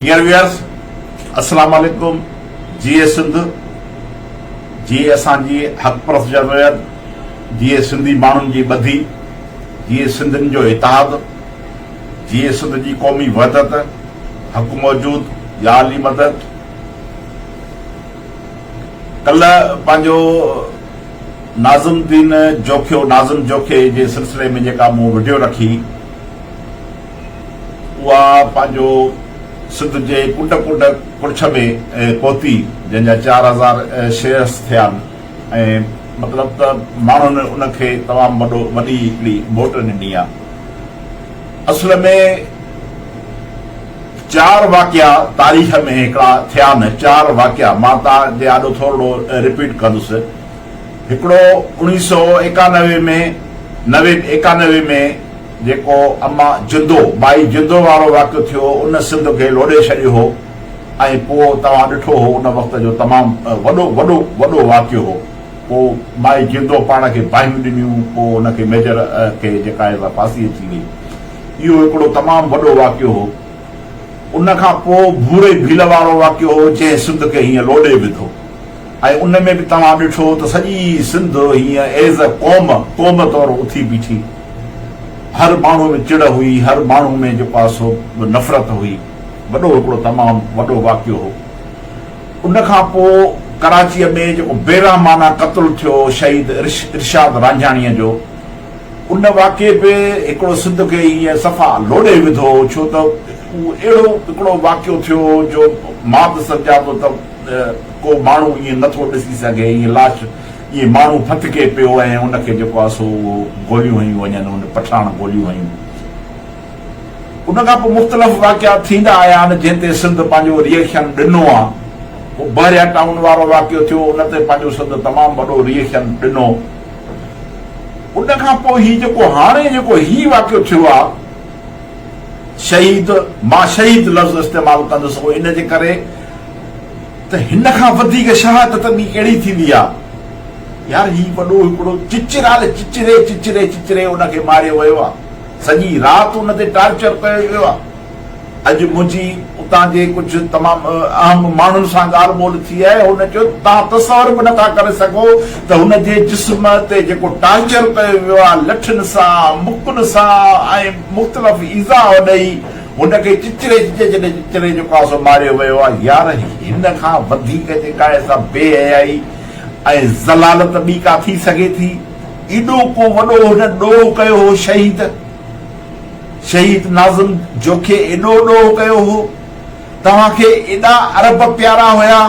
Dear viewers, अस्सलाम वालेकुम। जीए सिंध, जीए असांजी हक़ परस्त जमहूरियत, जीए सिंधी माण्हुनि जी ॿधी, जीए सिंधियुनि जो इतिहाद, जीए सिंध जी क़ौमी वहदत, हक़ मौजूद या अली मदद। कल पंहिंजो नाज़िम जोखे जे सिलसिले में जेका मूं वीडियो रखी, उहा पंहिंजो सिंध जे कुंड कुर्छ में पहुती, जंहिंजा 4000 शेयर्स थिया आहिनि ऐं मतिलबु त माण्हुनि उनखे तमामु वॾी हिकिड़ी वोट ॾिनी आहे। असल में 4 वाक़िया तारीख़ में हिकिड़ा थिया आहिनि। 4 वाक़िया मां तव्हांजे ॾाढो थोरो रिपीट कंदुसि। हिकिड़ो 1991 में जेको अम्मा जिंदो बाई जिंदो वारो वाक़ियो थियो, उन सिंध खे लोॾे छॾियो हो ऐं पोइ तव्हां ॾिठो हो उन वक़्त जो तमामु वॾो वाक़ियो हो। पोइ माई जिंदो पाण खे बाहियूं ॾिनियूं, पोइ उनखे मेजर खे जेका आहे फांसी अची वई। इहो हिकिड़ो तमामु वॾो वाक़ियो हो। उन खां पोइ भूरे भील वारो वाक़ियो हो, जंहिं सिंध खे हीअं लोॾे विधो ऐं उन में बि तव्हां ॾिठो त सॼी सिंध हीअं एज़ अ क़ौम तौरु उथी बीठी। हर माण्हू में चिड़ हुई, हर माण्हू में जेको आहे सो नफ़रत हुई। वॾो हिकिड़ो तमामु वॾो वाक़ियो हो। उन खां पोइ कराचीअ में जेको बेरहमाना क़त्ल थियो शहीद इरशाद रांझाणीअ जो, उन वाक़िए पे हिकिड़ो सिंध खे हीअं सफ़ा लोॾे विधो, छो त उहो अहिड़ो हिकिड़ो वाक़ियो थियो जो मां त सम्झां थो त को माण्हू ईअं नथो ॾिसी सघे। ईअं लाश, इहे माण्हू फटके पियो ऐं उनखे जेको आहे सो गोलियूं हयूं वञनि, उन पठाण गोलियूं हयूं। उन खां पोइ मुख़्तलिफ़ वाक़िया थींदा आया आहिनि, जंहिं ते सिंध पंहिंजो रिएक्शन ॾिनो आहे। पोइ बहरिया टाउन वारो वाक़ियो थियो, उन ते पंहिंजो सिंध तमामु वॾो रिएक्शन ॾिनो। उन खां पोइ हीउ जेको हाणे जेको हीउ वाक़ियो थियो आहे, शहीद, मां शहीद लफ़्ज़ इस्तेमालु कंदुसि इन जे करे त हिन खां वधीक शहादत ॿी कहिड़ी थींदी आहे। यार, ही वॾो हिकिड़ो चिचिरे उनखे मारियो वियो आहे। सॼी राति उन ते टार्चर कयो वियो आहे। अॼु मुंहिंजी उतां जे कुझु तमामु अहम माण्हुनि सां ॻाल्हि ॿोल थी आहे। हुन चयो तव्हां तसवर बि नथा करे सघो त हुन जे जिस्म ते जेको टार्चर कयो वियो आहे, लठुनि सां, मुकुनि सां ऐं मुख़्तलिफ़ ईज़ा ॾेई हुनखे चिचिरे जेको आहे सो मारियो वियो आहे। यार, हिन खां वधीक जेका आहे सा बेहयाई ऐं ज़लालत ॿी का थी सघे थी? एॾो को वॾो हुन ॾोह कयो हो शहीद नाज़िम जोखे, एॾो ॾोह कयो हो। तव्हांखे एॾा अरब प्यारा हुया,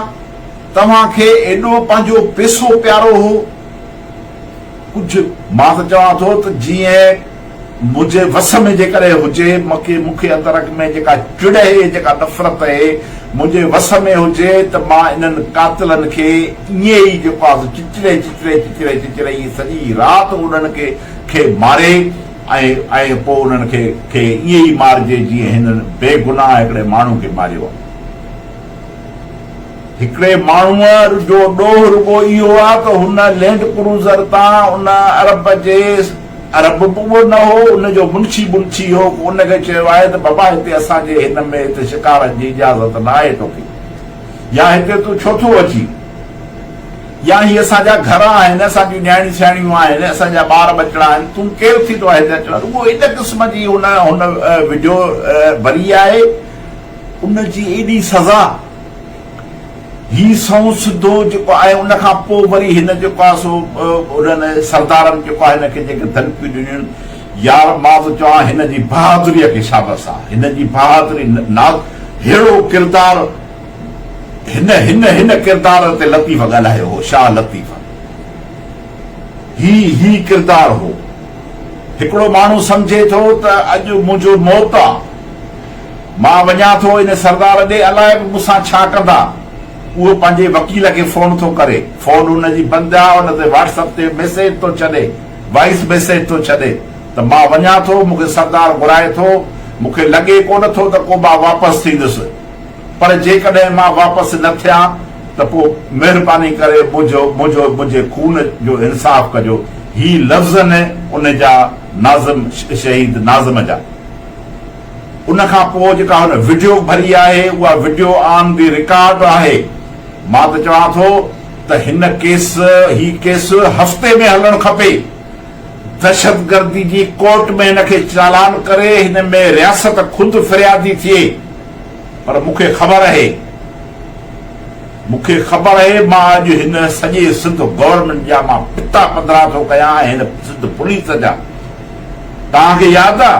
तव्हांखे एॾो पंहिंजो पैसो प्यारो हो। कुझु मां त चवां थो त जीअं मुंहिंजे वस में जेकॾहिं हुजे, मूंखे अंदर में जेका चिड़ आहे, जेका नफ़रत आहे, मुंहिंजे वस में हुजे त मां इन्हनि कातिलनि खे ईअं ई जेको आहे चिचिरे सॼी राति उन्हनि खे मारे ऐं पोइ उन्हनि खे ईअं ई मारिजे जीअं हिननि बेगुनाह हिकिड़े माण्हू खे मारियो आहे। हिकिड़े माण्हूअ जो ॾोह रुगो इहो आहे त हुन लैंड क्रूज़र तां उन अरब बि न हो, उनजो मुंशी हो, उनखे चयो आहे त बाबा हिते असांजे हिन में हिते शिकार जी इजाज़त न आहे तोखे, या हिते तूं छो थो अची, या ही असांजा घर आहिनि, असांजूं न्याणी सियाणियूं आहिनि, असांजा ॿार बचड़ा आहिनि, तूं केरु थी थो आहे हिते अचण? उहो इन क़िस्म जी हुन वीडियो भरी आहे। उनजी एॾी सज़ा ही सौ सिधो जेको आहे। उन खां पोइ वरी हिन जेको आहे सो उन्हनि सरदारनि जेको आहे हिनखे जेके धमकियूं ॾिनियूं, यार मां त चवां हिन जी बहादुरीअ खे शाबाश आहे। हिन जी बहादुरी, अहिड़ो किरदारु हिन किरदार ते लतीफ़ ॻाल्हायो हो, शाह लतीफ़। ही किरदारु हो। हिकिड़ो माण्हू सम्झे थो त अॼु मुंहिंजो मौत आहे, मां वञा थो इन सरदार ॾे, अलाए मूंसां छा कंदा। उहो पंहिंजे वकील खे फोन थो करे, फोन हुनजी बंदि आहे, हुन ते व्हाट्सएप ते मैसेज थो छॾे, वॉइस मैसेज थो छॾे त मां वञा थो, मूंखे सरदार घुराए थो, मूंखे लॻे कोन थो त को मां वापसि थींदुसि, पर जेकॾहिं मां वापसि न थियां त पोइ महिरबानी करे मुंहिंजे खून जो इंसाफ़ कजो। ही लफ़्ज़ न उन जा, नाज़िम, शहीद नाज़िम जा। उन खां पोइ जेका हुन वीडियो भरी आहे उहा वीडियो ऑन दी रिकॉर्ड आहे। मां त चवां थो त हिन केस हफ़्ते में हलणु खपे। दहशतगर्दी जी कोर्ट में हिनखे चालान करे हिन में रियासत खुद फरियादी थिए। पर मूंखे ख़बर आहे मां अॼु हिन सॼे सिंध गवर्नमेंट जा मां पिता पधरा थो कयां ऐं हिन सिंध पुलिस जा। तव्हांखे यादि आहे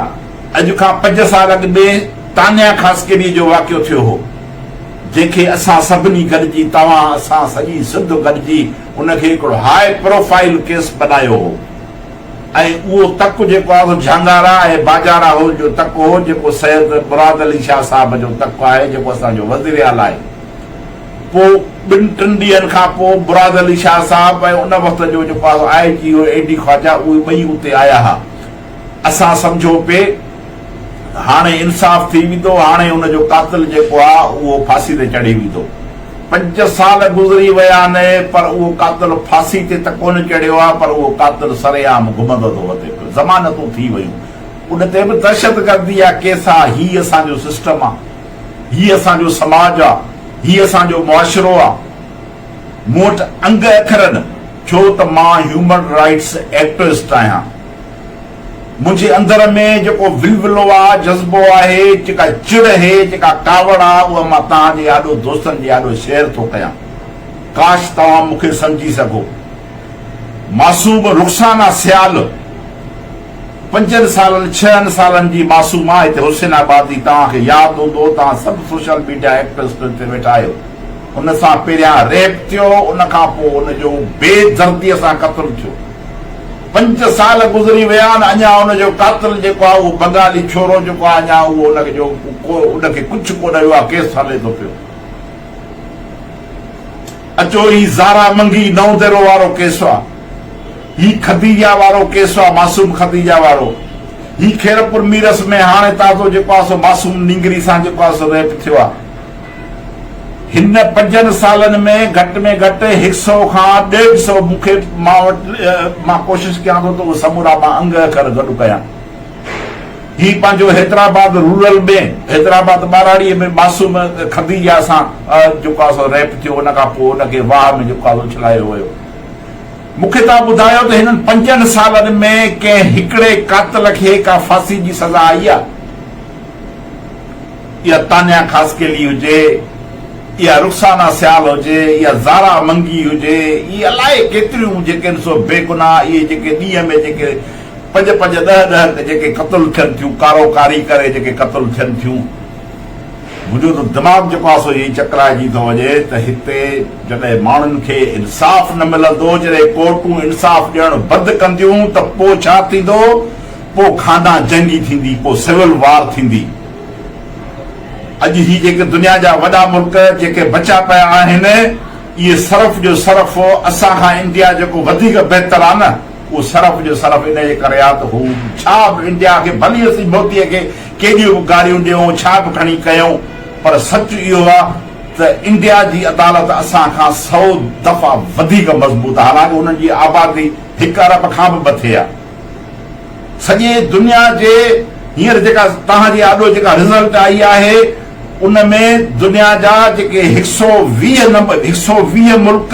अॼु खां 5 साल अॻु में तानिया खासकेरी जो वाक़ियो थियो हो, जंहिंखे असां सभिनी गॾिजी असां सॼी सिंध गॾिजी उनखे हिकिड़ो हाई प्रोफाइल केस बनायो हो। ऐं उहो तक जेको आहे झांगारा ऐं बाजारा हो जो तक हो, जेको सैयद मुराद अली शाह साहब जो तक आहे, जेको असांजो वज़ीर आला आहे। पोइ 2-3 ॾींहंनि खां पोइ मुराद अली शाह साहब ऐं उन वक़्त जो जेको आहे IG AD ख्वाजा उहे ॿई उते आया हुआ। असां सम्झो पे हाणे इंसाफ़ थी वेंदो, हाणे हुनजो कातिल जेको आहे उहो फांसी ते चढ़ी वेंदो। 5 साल गुज़री विया आहिनि पर उहो कातिल फांसी ते त कोन चढ़ियो आहे, पर उहो कातिल सरेआम घुमंदो थो वधे पियो। ज़मानतूं थी वियूं, उन ते बि दहशतगर्दी जा केस आहे। हीउ असांजो सिस्टम आहे, हीउ असांजो समाज आहे, हीउ असांजो मुआशिरो आहे। मूं वटि अंग अखरनि, छो त मां ह्यूमन राइट्स एक्टिविस्ट आहियां। मुंहिंजे अंदर में जेको विलविलो आहे, जज़्बो आहे, जेका चिड़ आहे, जेका कावड़ आहे, उहा मां तव्हांजे आॾो दोस्तनि जे आॾो शेयर थो कयां। काश तव्हां मूंखे सम्झी सघो। मासूम रुख़साना सियाल 5 सालनि 6 सालनि जी मासूम आहे हिते हुसैनाबादी। तव्हांखे यादि हूंदो, तव्हां सभु सोशल मीडिया एक्टिविस्ट ते वेठा आहियो। उन सां पहिरियां रेप थियो, उन खां पोइ उनजो बेदर्दीअ सां क़त्ल थियो। 5 साल गुज़री विया आहिनि, अञा हुनजो कातिल जेको आहे उहो बंगाली छोरो जेको आहे, अञा उहो उनखे कुझु कोन हुयो आहे, केस हले थो पियो। अचो ही ज़ारा मंगी नौदेरो वारो केस आहे, ही खदीजा वारो केस आहे, मासूम खदीजा वारो। ही खेरपुर मीरस में हाणे ताज़ो जेको आहे सो मासूम निंगरी सां जेको आहे सो रेप थियो आहे। हिन 5 सालनि में घटि 100 खां 150 मूंखे मां कोशिश कयां थो त उहो समूरा मां अंग अखर गॾु कयां। ही पंहिंजो हैदराबाद रूरल में, हैदराबाद बाराड़ीअ में मासूम खदीजा सां जेको आहे सो रेप थियो। उन खां पोइ उनखे वाह में जेको आहे उछलायो वियो। मूंखे तव्हां ॿुधायो त हिननि 5 सालनि में कंहिं हिकिड़े कातिल खे का फांसी जी सज़ा आई आहे? इहा तानिया खासकेली हुजे, या रुख़साना सियाल हुजे, या ज़ारा मंगी हुजे, इहे अलाए केतिरियूं जेके सो बेगुनाह इहे जेके ॾींहं में जेके 5-5, 10-10 जेके क़त्ल थियनि थियूं, कारोकारी करे जेके क़त्ल थियनि थियूं। मुंहिंजो त दिमाग़ जेको आहे सो इहो चकराइजी थो वञे त हिते जॾहिं माण्हुनि खे इंसाफ़ न मिलंदो, जॾहिं कोर्टूं इंसाफ़ ॾियणु बंदि कंदियूं त पोइ छा थींदो? पोइ खाना जंगी थींदी, पोइ सिविल वार थींदी। अॼु ही जेके दुनिया जा वॾा मुल्क जेके बचा पिया आहिनि, इहे सरफ़ जो सरफ़ असां खां इंडिया जेको वधीक बहितर आहे न, उहो सरफ़ जो सरफ़ इन जे करे आहे त हू छा बि इंडिया खे भली असीं मोदीअ खे केॾियूं बि गारियूं ॾियूं, छा बि खणी कयूं, पर सच इहो आहे त इंडिया जी अदालत असां खां 100 दफ़ा वधीक मज़बूत आहे। हालांकि हुननि जी आबादी 1 अरब खां बि मथे आहे। सॼे दुनिया जे हींअर जेका तव्हांजे आॾो जेका रिज़ल्ट आई आहे, उन में दुनिया जा जेके 120 मुल्क,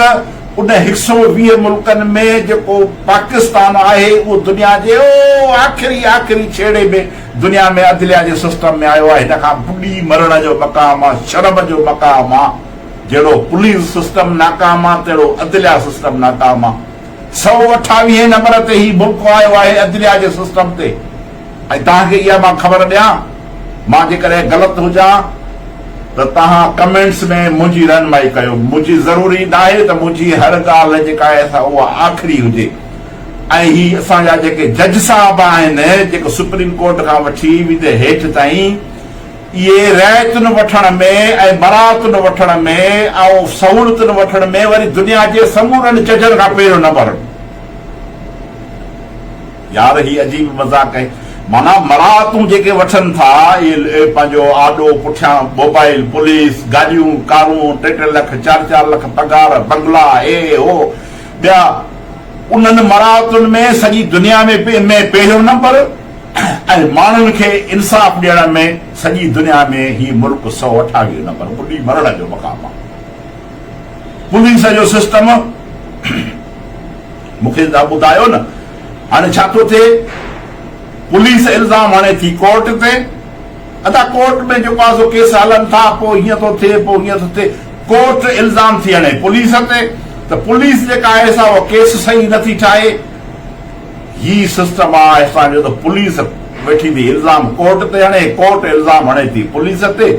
उन 120 मुल्कनि में जेको पाकिस्तान आहे उहो दुनिया जे आख़िरी छेड़े में दुनिया में अदलिया जे सिस्टम में आयो आहे। हिन खां बुॾी मरण जो मक़ाम आहे, शर्म जो मक़ाम आहे। जहिड़ो पुलिस सिस्टम नाकाम आहे, तहिड़ो अदलिया सिस्टम नाकाम आहे। 128 नंबर ते ही मुल्क आयो आहे अदलिया जे सिस्टम ते। ऐं तव्हांखे इहा मां ख़बर ॾियां, मां जेकॾहिं ग़लति हुजां त तव्हां कमेंट्स में मुंहिंजी रहनुमाई कयो। मुंहिंजी ज़रूरी न आहे त मुंहिंजी हर ॻाल्हि जेका आहे उहा आख़िरी हुजे। ऐं ही असांजा जेके जज साहब आहिनि, जेके सुप्रीम कोर्ट खां वठी विधे हेठि ताईं, इहे रिआयतुनि वठण में ऐं बरातुनि वठण में ऐं सहूलियतुनि वठण में वरी दुनिया जे समूरनि जजनि खां पहिरियों नंबर। यार ही अजीब मज़ाक आहे। माना मरातूं जेके वठनि था, इहे पंहिंजो आॾो पुठियां मोबाइल, पुलिस, गाॾियूं, कारूं, 3-3 लख 4-4 लख पगार, बंगला, हो ॿिया, उन्हनि मरातुनि में सॼी दुनिया में पहिरियों नंबर। ऐं माण्हुनि खे इंसाफ़ ॾियण में सॼी दुनिया में ही मुल्क 128 नंबर बुॾी मरण जो मक़ाम आहे। पुलिस जो सिस्टम मूंखे ॿुधायो न, हाणे छा थो थिए, पुलिस इल्ज़ाम हणे थी कोर्ट ते, अदा कोर्ट में जेको आहे सो केस हलनि था, पोइ हीअं थो थिए, पोइ हीअं थो थिए, कोर्ट इल्ज़ाम थी हणे पुलिस ते, त पुलिस जेका आहे सा उहा केस सही नथी ठाहे। ही सिस्टम आहे असांजो, त पुलिस वेठी थी इल्ज़ाम कोर्ट ते हणे, कोर्ट इल्ज़ाम हणे थी पुलिस ते।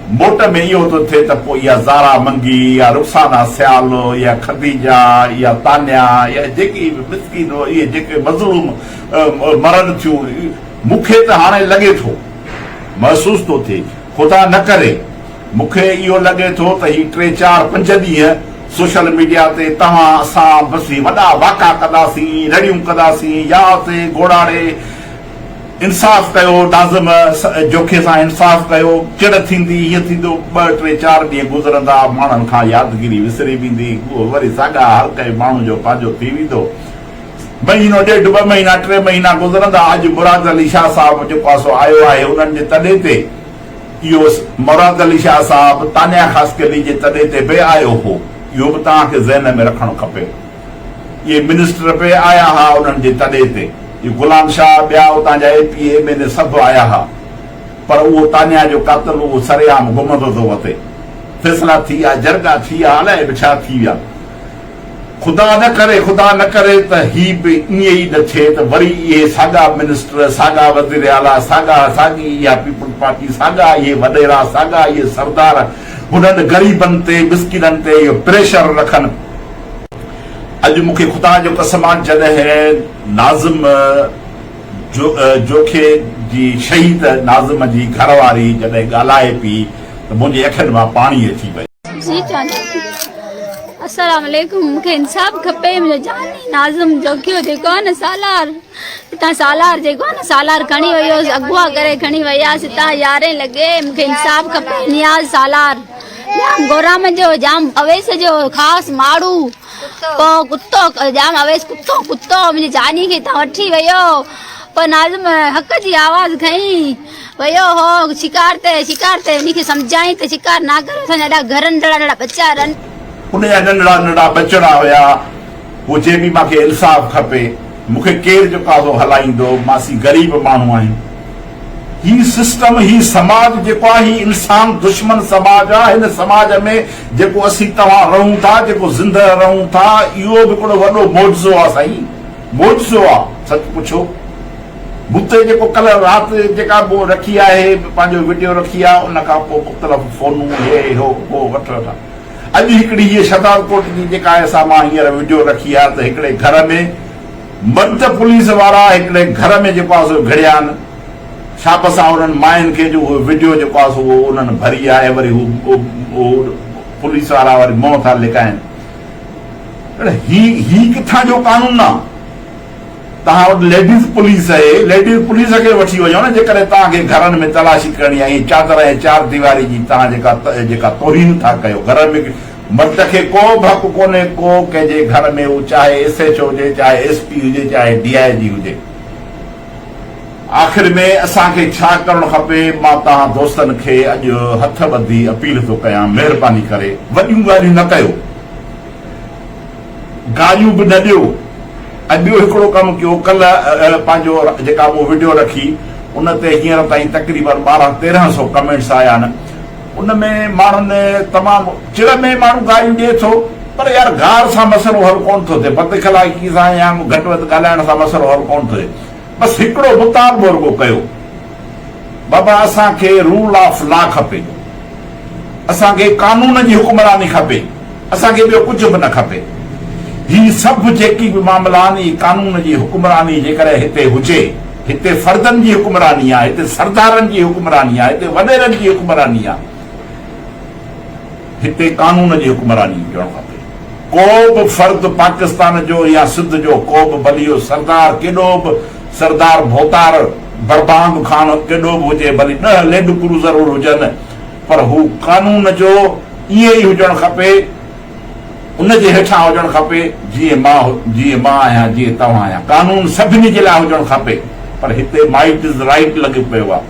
मोट में इहो थो थिए त पोइ इहा ज़ारा मंगी या रुखसाना सियालो या खदीजा या तान्या या जेकी मिस्किन इहे जेके मज़लूम मरनि थियूं, मूंखे त हाणे लॻे थो, महसूस थो थिए, ख़ुदा न करे मूंखे इहो लॻे थो त ही 3, 4, 5 ॾींहं सोशल मीडिया ते तव्हां असां बसि वॾा वाका कंदासीं, रड़ियूं कंदासीं, या ते घोड़ाड़े इंसाफ़ कयो, नाज़िम जोखे सां इंसाफ़ कयो, चिड़ थींदी, हीअं थींदो, 2, 3, 4 ॾींहं गुज़रंदा, माण्हुनि खां यादगिरी विसरी वेंदी, उहो वरी साॻा हर कंहिं माण्हू जो पंहिंजो थी वेंदो। महीनो, 1.5, 2 महीना, 3 महीना गुज़रंदा। अॼु मुराद अली शाह साहिब जेको आहे सो आयो आहे, उन्हनि जे तॾे ते इहो मुराद अली शाह साहिब तानिया ख़ासकली जे तॾे ते बि आयो हो, इहो बि तव्हांखे ज़हन में रखणु खपे। इहे मिनिस्टर बि आया हुआ उन्हनि जे तॾे ते, गुलाम शाह, ॿिया उतां जा AP MLA सभु आया हुआ, पर उहो तानिया जो क़त्ल उहो सरेआम घुमंदो थो वठे। फ़ैसिला थी विया, जरगा थी विया, अलाए बि छा थी विया। ख़ुदा न करे त ही बि ईअं ई न थिए त वरी इहे साॻा मिनिस्टर, साॻा वज़ीर आला, साॻी इहा पीपल्स पार्टी, साॻा इहे वॾेरा, साॻा इहे सरदार हुननि ग़रीबनि ते, मिस्किननि ते इहो प्रेशर रखनि। अॼु मूंखे ख़ुदा जो कसम आहे, जॾहिं नाज़िम जोखे जी शहीद नाज़िम जी घरवारी जॾहिं ॻाल्हाए पई त मुंहिंजी अखियुनि मां पाणी अची पई। अस्सलाम वालेकुम, मूंखे इंसाफ़ खपे। मुंहिंजो जानी नाज़िम जोखियो जेको आहे न सालार, हितां सालार जेको आहे न सालार खणी वियो, अगवा करे खणी वियासीं हितां 11 लॻे। मूंखे इंसाफ़ खपे। नियाज़ सालार जाम गोराम जो, जाम अवेस जो ख़ासि माण्हू, पोइ कुतो जाम अवेस कुतो मुंहिंजी जानी खे हितां वठी वियो। पोइ नाज़िम हक़ जी आवाज़ खईं वियो हो शिकार ते उनखे सम्झाई त शिकार ना करो, असांजा एॾा घर नंढड़ा बच्चा रहनि, उनजा नंढड़ा बचड़ा हुया। उहो चए बि मूंखे इंसाफ़ खपे, मूंखे केरु जेको आहे हलाईंदो, मासी ग़रीब माण्हू आहियूं। ही सिस्टम, ही समाज जेको आहे, ही इंसान दुश्मन समाज आहे। हिन समाज में जेको असीं तव्हां रहूं था, जेको ज़िंदह रहूं था, इहो बि हिकिड़ो वॾो मौजज़ो आहे साईं, मौजज़ो आहे। सच पुछो, मूंते जेको कल्ह राति जेका पोइ रखी आहे, पंहिंजो वीडियो रखी आहे, उन खां पोइ मुख़्तलिफ़ फ़ोनूं हे हो पोइ वठि अॼु हिकिड़ी हीअ शदारकोट जी जेका आहे सा मां हींअर वीडियो रखी आहे, त हिकिड़े घर में मर्द पुलिस वारा हिकिड़े घर में जेको आहे सो घिड़िया आहिनि। छाप सां उन्हनि मायुनि खे जो उहो वीडियो जेको आहे सो उहो उन्हनि भरी आहे, वरी पुलिस वारा वरी मुंहं था लिकाइनि। ही किथां जो कानून आहे? तव्हां वटि लेडीज़ पुलिस आहे, लेडीज़ पुलिस खे वठी वञो न, जेकॾहिं तव्हांखे घरनि में तलाशी करणी आहे। चादर ऐं 4 दीवारी जी तव्हां जेका तोहीन था कयो, घर में मर्द खे को बि हक़ कोन्हे को कंहिंजे घर में, उहो चाहे SHO हुजे, चाहे SP हुजे, चाहे DIG हुजे। आख़िर में असांखे छा करणु खपे? मां तव्हां दोस्तनि खे अॼु हथ ॿधी अपील थो कयां, महिरबानी करे वॾियूं ॻाल्हियूं न कयो, गालियूं बि न ॾियो। ऐं ॿियो हिकिड़ो कमु कयो, कल्ह पंहिंजो जेका मूं वीडियो रखी उन ते हींअर ताईं तक़रीबन 1200-1300 कमेंट्स आया आहिनि। उन में माण्हुनि तमामु चिड़ में माण्हू ॻाल्हियूं ॾिए थो, पर यार गार सां मसइलो हल कोन थो थिए, बदख़लाक़ी सां या घटि वधि ॻाल्हाइण सां मसइलो हल कोन थो थिए। बसि हिकिड़ो मुतालबो रुगो कयो, बाबा असांखे रूल ऑफ लॉ खपे, असांखे कानून जी हुकुमरानी खपे, असांखे ॿियो कुझु बि न खपे। ही सभु जेकी बि मामला आहिनि, कानून जी हुकुमरानी जेकॾहिं हिते हुजे, हिते फर्दनि जी हुकुमरानी आहे, हिते सरदारनि जी हुकुमरानी आहे, हिते वॾेरनि जी हुकुमरानी आहे, हिते कानून जी हुकुमरानी हुजणु खपे। को बि फर्द पाकिस्तान जो या सिंध जो को बि भली सरदार, केॾो बि सरदार भोतार बरबांग खान केॾो बि हुजे, भली 10 लैंड क्रूज़र हुजनि, पर हू कानून जो ईअं ई हुजणु खपे, उनजे हेठां हुजणु खपे जीअं मां आहियां, जीअं तव्हां आहियां। कानून सभिनी जे लाइ हुजणु खपे, पर हिते माइट इज़ राइट लॻी पियो आहे।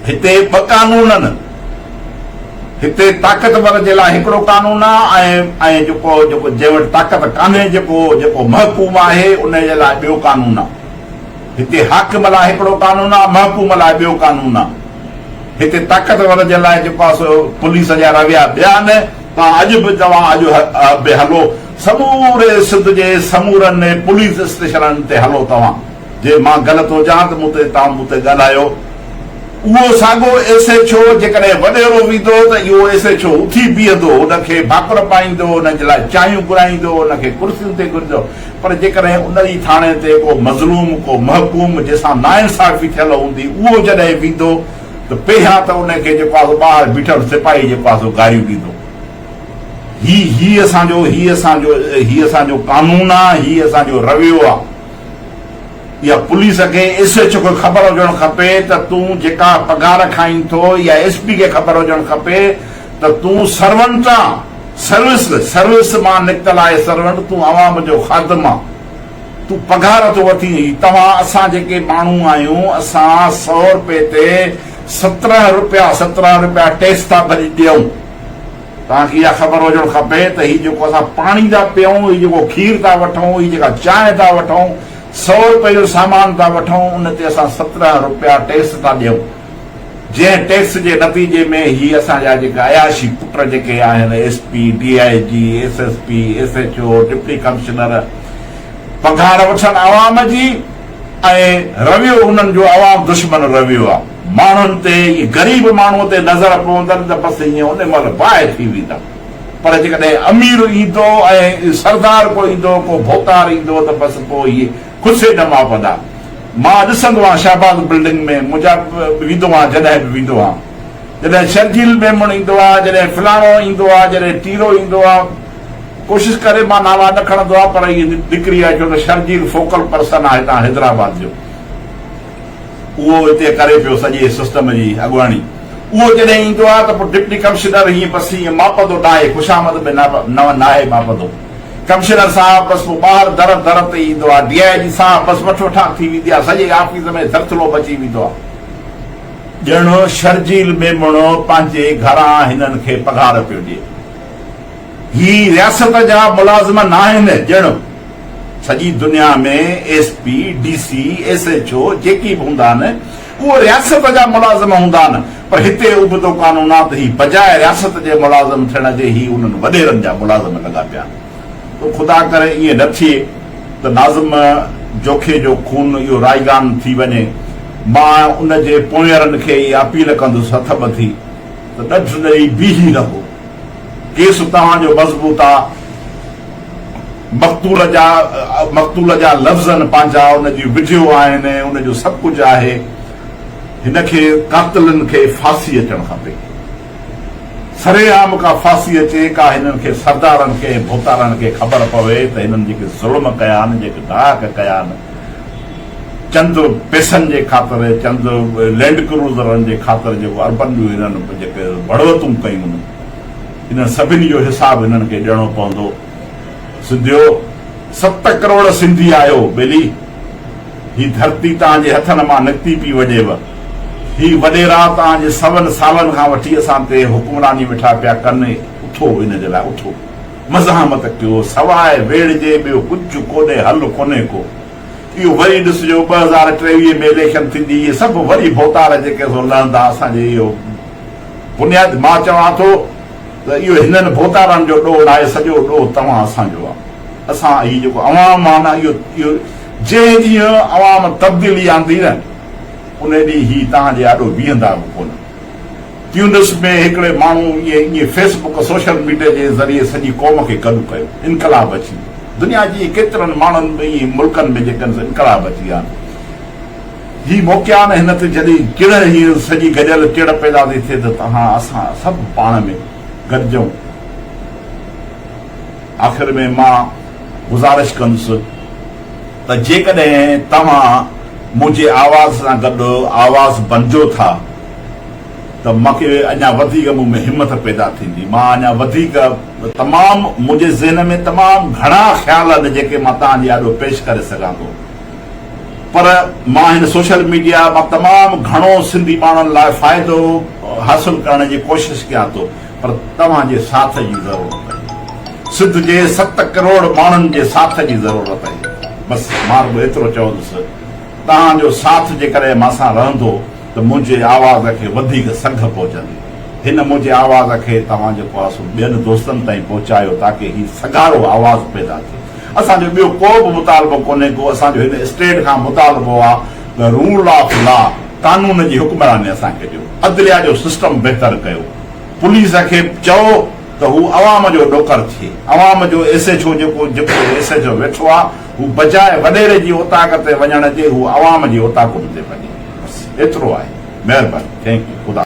हिते ॿ कानून आहिनि, हिते ताक़तवर जे लाइ हिकिड़ो कानून आहे ऐं जेको जंहिं वटि ताक़त कान्हे जेको महकूम आहे उन जे लाइ ॿियो कानून आहे। हिते हाकिम लाइ हिकिड़ो कानून आहे, महकूम लाइ ॿियो कानून आहे। हिते ताक़तवर जे लाइ जेको आहे सो पुलिस जा रविया ॿिया आहिनि। तव्हां अॼु बि तव्हां अॼु हलो समूरे सिंध जे समूरनि पुलिस स्टेशननि ते हलो तव्हां, जे मां ग़लति हुजां त तव्हां मूं ते ॻाल्हायो। उहो साॻियो एसएचओ जेकॾहिं वॾेरो वेंदो त इहो एसएचओ उथी बीहंदो, हुनखे भाकुर पाईंदो, हुन जे लाइ चांहियूं घुराईंदो, हुनखे कुर्सियुनि ते घुरंदो। पर जेकॾहिं उन ई थाणे ते को मज़लूम को महकूम जंहिंसां नाइंसाफ़ी थियल हूंदी उहो जॾहिं वेंदो त पहिरियां त उनखे जेको आहे ॿाहिरि बीठल सिपाही जेको आहे सो गारियूं ॾींदो। ही असांजो कानून आहे, ही असांजो रवियो आहे। या पुलिस खे एसएचओ खे ख़बर हुजणु खपे त तूं जेका पघार खाईं थो, या एसपी खे ख़बर हुजणु खपे त तूं सर्वेंट आहे, सर्विस मां निकितल आहे सर्वेंट, तूं आवाम जो ख़ादिम आहे, तूं पघार थो वठी। तव्हां असां जेके माण्हू आहियूं असां 100 रुपए ते 17 रुपया टैक्स था भरी ॾियूं। तव्हांखे इहा ख़बर हुजणु खपे त हीउ जेको असां पाणी था पियूं, हीउ जेको खीर था वठूं, हीउ जेका चांहि था वठूं, 100 रुपए जो सामान था वठूं, उन ते असां 17 रुपया टैक्स था ॾियूं। जंहिं टैक्स जे नतीजे में ही असांजा जेका अयाशी पुट जेके आहिनि, SP, DIG, SSP, SHO, deputy commissioner, पघार वठनि आवाम जी, ऐं रवियो हुननि जो आवाम दुश्मन रवियो आहे। माण्हुनि ते, ग़रीब माण्हूअ ते नज़र पवंदनि त बसि हीअं उन महिल बाहि थी वेंदा। पर जेकॾहिं अमीर ईंदो ऐं सरदार को ईंदो, को भोतार ईंदो त बसि पोइ इहे खुसे न मापंदा। मां ॾिसंदो आहियां शहबाज़ बिल्डिंग में, मुंहिंजा वेंदो आहियां जॾहिं बि वेंदो आहियां, जॾहिं शर्जील मेमण ईंदो आहे, जॾहिं फलाणो ईंदो आहे, जॾहिं टीरो ईंदो आहे, कोशिशि करे मां नाला न खणंदो आहे, पर इहा निकिरी आहे छो त शर्जील फोकल पर्सन आहे हितां हैदराबाद जो, उहो हिते करे पियो सॼे सिस्टम जी अॻुवाणी। उहो जॾहिं ईंदो आहे त पोइ डिप्टी कमिश्नर हीअं बसि हीअं मापंदो नाहे, ख़ुशामद में नाहे मापंदो। कमिश्नर साहब बसि पोइ ॿाहिरि दर ते ईंदो आहे, डीआईजी साहब बसि वठोठा थी वेंदी आहे, सॼे ऑफिस में धरथलो मची वेंदो आहे। ॼण शर्जील मेमणो पंहिंजे घरां हिननि खे पघार पियो ॾिए। ही रियासत जा मुलाज़िम न आहिनि। ॼण सॼी दुनिया में एसपी, डीसी, एसएचओ जेकी बि हूंदा आहिनि उहो रियासत जा मुलाज़िम हूंदा आहिनि। पर हिते उबतो कानून आहे त ही बजाए रियासत जे मुलाज़िम थियण जे ही उन्हनि वॾेरनि जा मुलाज़िम लॻा पिया आहिनि। तो ख़ुदा करे ईअं न थिए त नाज़िम जोखे जो खून इहो रायगान थी वञे। मां उन जे पोयरनि खे इहा अपील कंदुसि हथ ॿधी त ॾढ ॾेई बीही रहो, केस तव्हांजो मज़बूत आहे। मक़तूल जा लफ़्ज़ आहिनि पंहिंजा, उन जी वीडियो आहिनि, उन जो सभु कुझु आहे। हिनखे कातिलनि खे फांसी अचणु खपे, सरेआम का फांसी अचे, का हिननि खे सरदारनि खे, भोतारनि खे ख़बर पवे त हिननि जेके ज़ुल्म कया आहिनि, जेके डाक कया आहिनि, चंद पैसनि जे ख़ातिर, चंद लैंड क्रूज़रनि जे ख़ातिर जेको अर्बन जूं हिननि जेके बढ़वतूं कयूं आहिनि, हिन सभिनी जो हिसाब हिननि खे ॾियणो पवंदो। सिंधियो 7 करोड़ सिंधी आयो बेली, ही धरती तव्हांजे हथनि मां निकिती पई वञेव। ही वॾेरा तव्हांजे 7 सालनि खां वठी असां ते हुकुमरानी वेठा पिया कनि। उथो, हिन जे लाइ उथो, मज़ामत कयो, सवाइ वेड़ जे ॿियो कुझु कोन्हे, हल कोन्हे को। इहो वरी ॾिसिजो 2023 में इलेक्शन थींदी, इहे सभु वरी भोतार जेके सो लहंदा असांजे। इहो बुनियाद मां चवां थो त इहो हिननि भोतारनि जो ॾोह आहे, सॼो ॾोह तव्हां असांजो आहे। असां हीउ जेको अवाम आहे न, इहो जंहिं ॾींहुं अवाम तब्दीली आंदी न, उन ॾींहुं ही तव्हांजे आॾो बीहंदा बि कोन। ट्यूनिस में हिकिड़े माण्हू ईअं फेसबुक सोशल मीडिया जे ज़रिए सॼी क़ौम खे गॾु कयो, इनकलाब अची। दुनिया जी केतिरनि माण्हुनि में इहे मुल्कनि में जेके इनकलाब अची विया आहिनि। ही मौक़िया आहिनि हिन ते जॾहिं किड़ हीअ सॼी गॾियल टिड़ पैदा थी थिए त तव्हां असां सभु पाण में गॾिजूं। आख़िर में मां गुज़ारिश कंदुसि त जेकॾहिं तव्हां मुंहिंजे आवाज़ सां गॾु आवाज़ बणिजो था त मूंखे अञा वधीक मूं में हिमत पैदा थींदी। मां अञा वधीक तमामु मुंहिंजे ज़हन में तमामु घणा ख़्याल आहिनि जेके मां तव्हांजे आॾो पेश करे सघां थो। पर मां हिन सोशल मीडिया मां तमामु घणो सिंधी माण्हुनि लाइ फ़ाइदो हासिल करण जी कोशिश कयां थो, पर तव्हांजे साथ जी ज़रूरत आहे। सिंध जे 7 करोड़ माण्हुनि जे साथ जी ज़रूरत आहे। बसि मां बि एतिरो चवंदुसि, तव्हांजो साथ जेकॾहिं मां सां रहंदो त मुंहिंजे आवाज़ खे वधीक संघ पहुचंदी। हिन मुंहिंजे आवाज़ खे तव्हां जेको आहे ॿियनि दोस्तनि ताईं पहुचायो ताकी ही सगारो आवाज़ पैदा थिए। असांजो ॿियो को बि मुतालबो कोन्हे को, असांजो हिन स्टेट खां मुतालबो आहे त रूल ऑफ लॉ, कानून जी हुक्मरानी असांखे ॾियो, अदलिया जो सिस्टम बहितर कयो, पुलिस खे चओ त हू अवाम जो नौकर थिए, अवाम जो एसएचओ जेको एसएचओ वेठो आहे हू बजाए वॾेरे जी ओताक ते वञण जे हू अवाम जी ओताकुनि ते वञे। बसि एतिरो आहे। महिरबानी। Thank U. ख़ुदा